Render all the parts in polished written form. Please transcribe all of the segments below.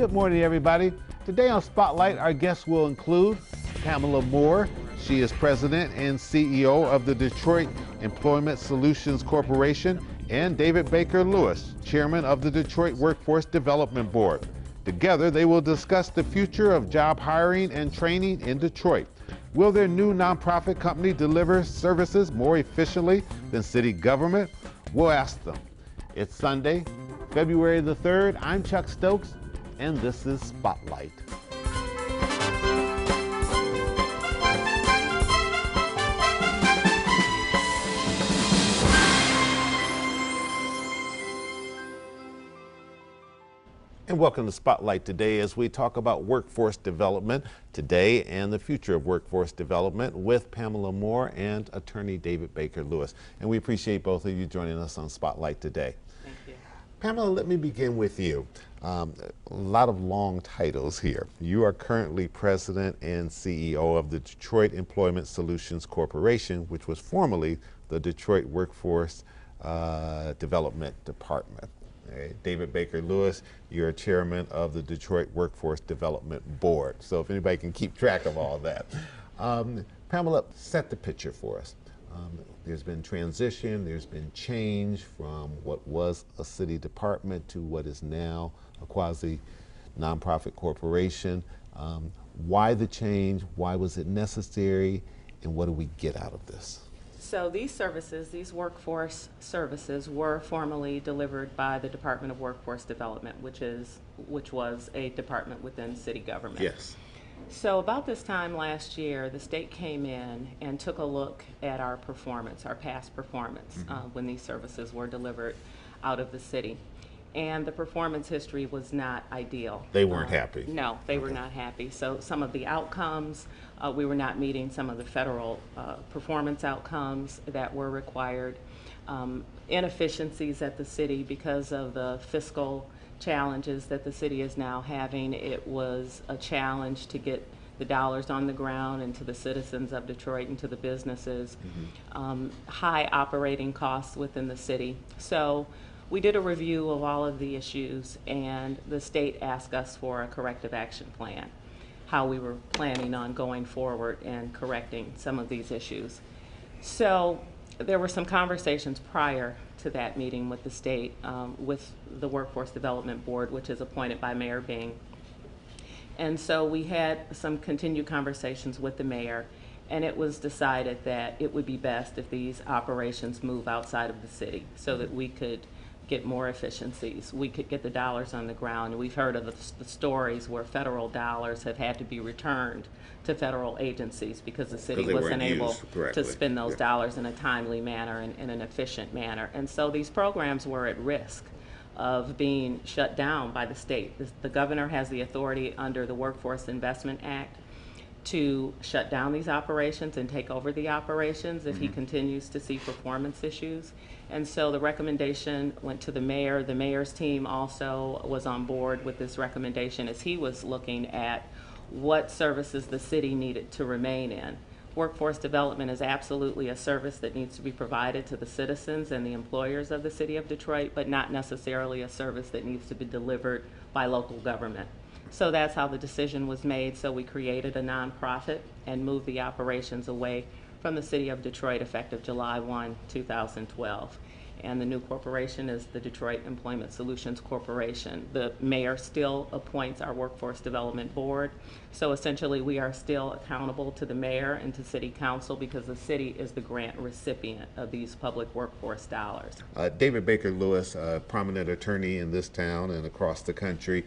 Good morning, everybody. Today on Spotlight, our guests will include Pamela Moore. She is President and CEO of the Detroit Employment Solutions Corporation, and David Baker Lewis, Chairman of the Detroit Workforce Development Board. Together, they will discuss the future of job hiring and training in Detroit. Will their new nonprofit company deliver services more efficiently than city government? We'll ask them. It's Sunday, February the 3rd. I'm Chuck Stokes, and this is Spotlight. And welcome to Spotlight today as we talk about workforce development today and the future of workforce development with Pamela Moore and attorney David Baker Lewis. And we appreciate both of you joining us on Spotlight today. Thank you. Pamela, let me begin with you. A lot of long titles here. You are currently President and CEO of the Detroit Employment Solutions Corporation, which was formerly the Detroit Workforce Development Department. David Baker Lewis, you're chairman of the Detroit Workforce Development Board. So if anybody can keep track of all that. Pamela, set the picture for us. There's been transition, there's been change from what was a city department to what is now a quasi nonprofit corporation. Why the change? Why was it necessary? And what do we get out of this? So these services, these workforce services, were formerly delivered by the Department of Workforce Development, which was a department within city government. Yes. So about this time last year, the state came in and took a look at our performance, our past performance, when these services were delivered out of the city. And the performance history was not ideal. They weren't happy. No, they were not happy. So some of the outcomes, we were not meeting some of the federal performance outcomes that were required. Inefficiencies at the city because of the fiscal challenges that the city is now having. It was a challenge to get the dollars on the ground and to the citizens of Detroit and to the businesses. High operating costs within the city. So we did a review of all of the issues, and the state asked us for a corrective action plan, how we were planning on going forward and correcting some of these issues. So there were some conversations prior to that meeting with the state, with the Workforce Development Board, which is appointed by Mayor Bing. And so we had some continued conversations with the mayor, and it was decided that it would be best if these operations move outside of the city so that we could get more efficiencies. We could get the dollars on the ground. We've heard of the stories where federal dollars have had to be returned to federal agencies because the city wasn't able to spend those dollars in a timely manner and in an efficient manner. And so these programs were at risk of being shut down by the state. The governor has the authority under the Workforce Investment Act to shut down these operations and take over the operations if he continues to see performance issues. And so the recommendation went to the mayor. The mayor's team also was on board with this recommendation as he was looking at what services the city needed to remain in. Workforce development is absolutely a service that needs to be provided to the citizens and the employers of the city of Detroit, but not necessarily a service that needs to be delivered by local government. So that's how the decision was made. So we created a nonprofit and moved the operations away from the city of Detroit effective July 1, 2012. And the new corporation is the Detroit Employment Solutions Corporation. The mayor still appoints our Workforce Development Board. So essentially we are still accountable to the mayor and to city council because the city is the grant recipient of these public workforce dollars. David Baker Lewis, a prominent attorney in this town and across the country.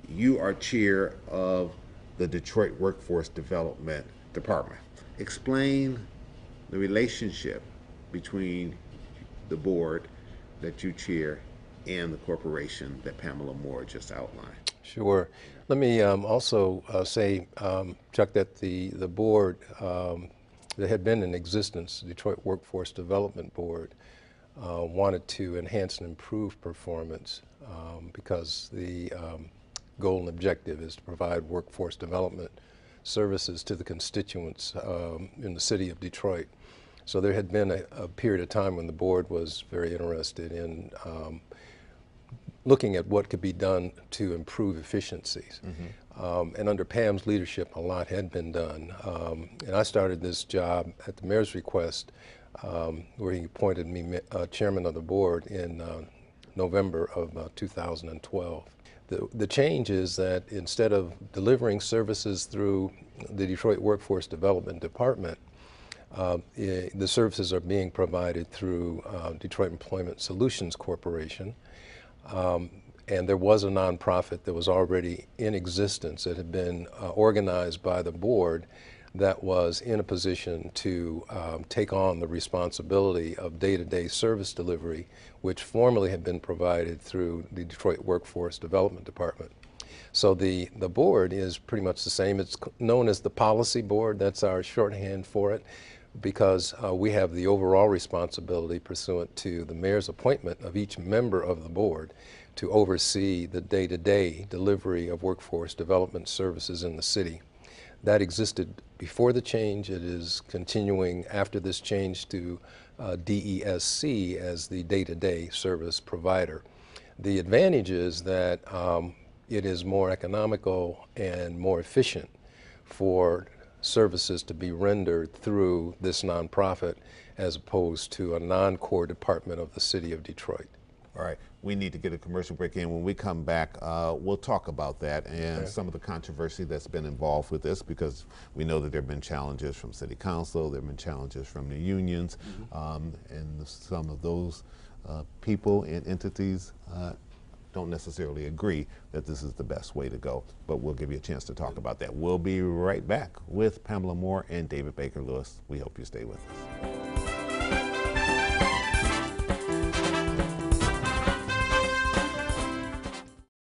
You are chair of the Detroit Workforce Development Department. Explain the relationship between the board that you chair and the corporation that Pamela Moore just outlined. Sure. Let me also say, Chuck, that the board that had been in existence, the Detroit Workforce Development Board, wanted to enhance and improve performance because the goal and objective is to provide workforce development services to the constituents in the city of Detroit. So there had been a period of time when the board was very interested in looking at what could be done to improve efficiencies. And under Pam's leadership, a lot had been done. And I started this job at the mayor's request, where he appointed me chairman of the board in November of 2012. The change is that instead of delivering services through the Detroit Workforce Development Department, the services are being provided through Detroit Employment Solutions Corporation. And there was a nonprofit that was already in existence that had been organized by the board that was in a position to take on the responsibility of day-to-day service delivery, which formerly had been provided through the Detroit Workforce Development Department. So the board is pretty much the same. It's known as the policy board. That's our shorthand for it, because we have the overall responsibility pursuant to the mayor's appointment of each member of the board to oversee the day-to-day delivery of workforce development services in the city. That existed before the change. It is continuing after this change to DESC as the day-to-day service provider. The advantage is that it is more economical and more efficient for services to be rendered through this nonprofit as opposed to a non-core department of the city of Detroit. All right, we need to get a commercial break in. When we come back, we'll talk about that and some of the controversy that's been involved with this, because we know that there have been challenges from City Council, there have been challenges from the unions, and some of those people and entities don't necessarily agree that this is the best way to go, but we'll give you a chance to talk about that. We'll be right back with Pamela Moore and David Baker Lewis. We hope you stay with us.